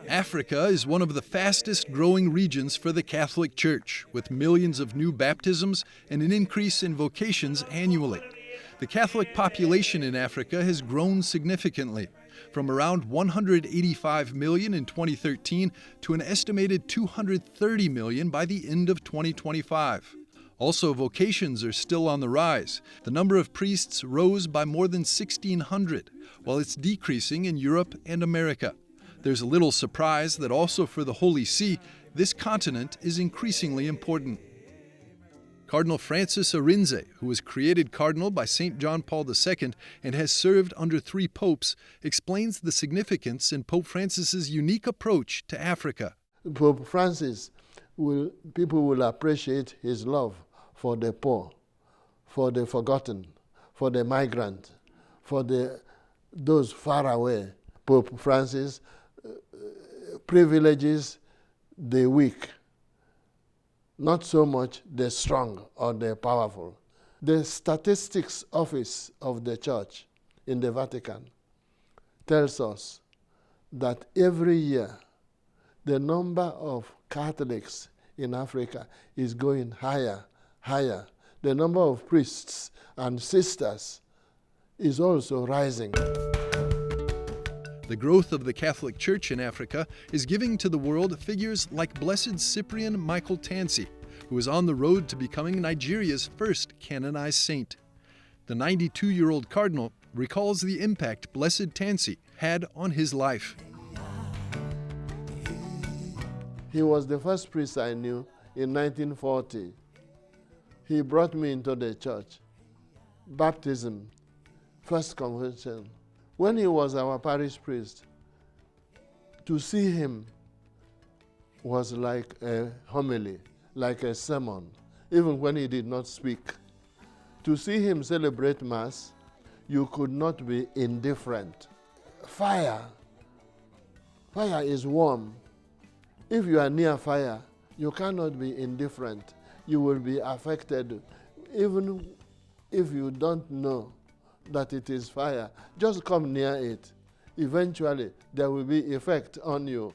Africa is one of the fastest growing regions for the Catholic Church, with millions of new baptisms and an increase in vocations annually. The Catholic population in Africa has grown significantly, from around 185 million in 2013 to an estimated 230 million by the end of 2025. Also, vocations are still on the rise. The number of priests rose by more than 1,600, while it's decreasing in Europe and America. There's little surprise that also for the Holy See, this continent is increasingly important. Cardinal Francis Arinze, who was created cardinal by St. John Paul II and has served under 3 popes, explains the significance in Pope Francis's unique approach to Africa. Pope Francis, people will appreciate his love for the poor, for the forgotten, for the migrant, for those far away. Pope Francis privileges the weak, not so much the strong or the powerful. The statistics office of the church in the Vatican tells us that every year the number of Catholics in Africa is going higher. The number of priests and sisters is also rising. The growth of the Catholic Church in Africa is giving to the world figures like Blessed Cyprian Michael Tansi, who is on the road to becoming Nigeria's first canonized saint. The 92-year-old cardinal recalls the impact Blessed Tansi had on his life. He was the first priest I knew in 1940. He brought me into the church. Baptism, first conversion. When he was our parish priest, to see him was like a homily, like a sermon, even when he did not speak. To see him celebrate Mass, you could not be indifferent. Fire is warm. If you are near fire, you cannot be indifferent. You will be affected, even if you don't know that it is fire. Just come near it. Eventually, there will be effect on you.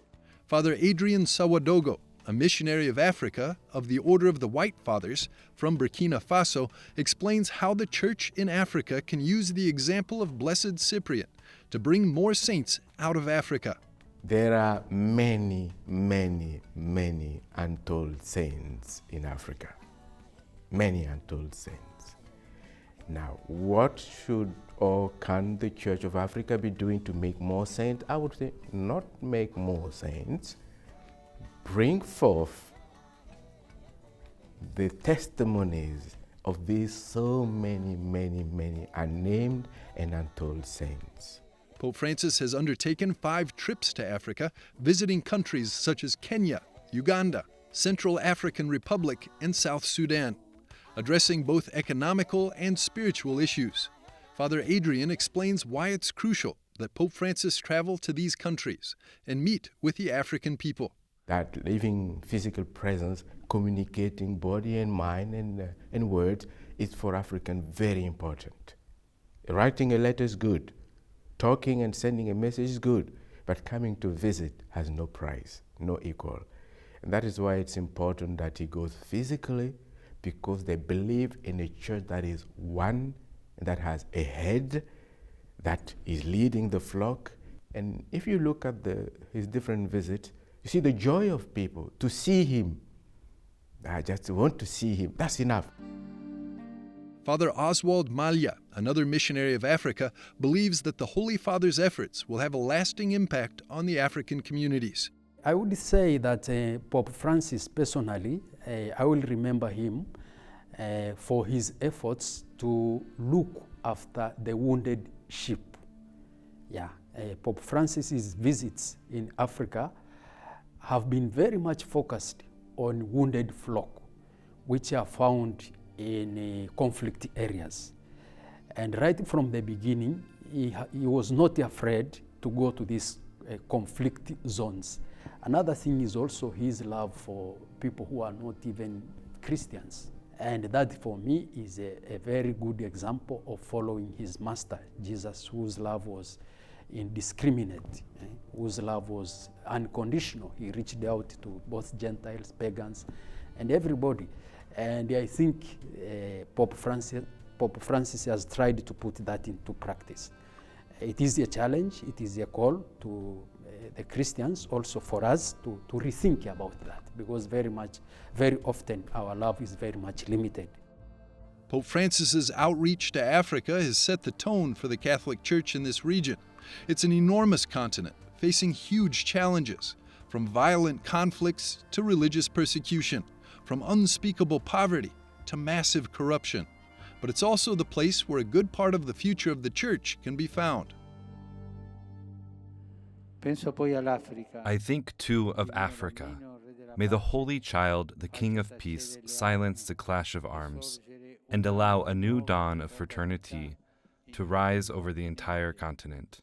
Father Adrian Sawadogo, a missionary of Africa of the Order of the White Fathers from Burkina Faso, explains how the Church in Africa can use the example of Blessed Cyprian to bring more saints out of Africa. There are many untold saints in Africa. Many untold saints. Now, what should or can the Church of Africa be doing to make more saints? I would say not make more saints. Bring forth the testimonies of these so many unnamed and untold saints. Pope Francis has undertaken 5 trips to Africa, visiting countries such as Kenya, Uganda, Central African Republic, and South Sudan, addressing both economical and spiritual issues. Father Adrian explains why it's crucial that Pope Francis travel to these countries and meet with the African people. That living physical presence, communicating body and mind and words is for Africans very important. Writing a letter is good. Talking and sending a message is good, but coming to visit has no price, no equal. And that is why it's important that he goes physically, because they believe in a church that is one, that has a head, that is leading the flock. And if you look at his different visits, you see the joy of people to see him. I just want to see him. That's enough. Father Oswald Malya, another missionary of Africa, believes that the Holy Father's efforts will have a lasting impact on the African communities. I would say that Pope Francis personally, I will remember him for his efforts to look after the wounded sheep. Pope Francis's visits in Africa have been very much focused on wounded flock, which are found in conflict areas. And right from the beginning, he was not afraid to go to these conflict zones. Another thing is also his love for people who are not even Christians. And that for me is a very good example of following his master, Jesus, whose love was indiscriminate, whose love was unconditional. He reached out to both Gentiles, pagans, and everybody. And I think Pope Francis has tried to put that into practice. It is a challenge, it is a call to the Christians, also for us to rethink about that, because very often our love is very much limited. Pope Francis's outreach to Africa has set the tone for the Catholic Church in this region. It's an enormous continent, facing huge challenges, from violent conflicts to religious persecution, from unspeakable poverty to massive corruption. But it's also the place where a good part of the future of the Church can be found. I think, too, of Africa. May the Holy Child, the King of Peace, silence the clash of arms and allow a new dawn of fraternity to rise over the entire continent.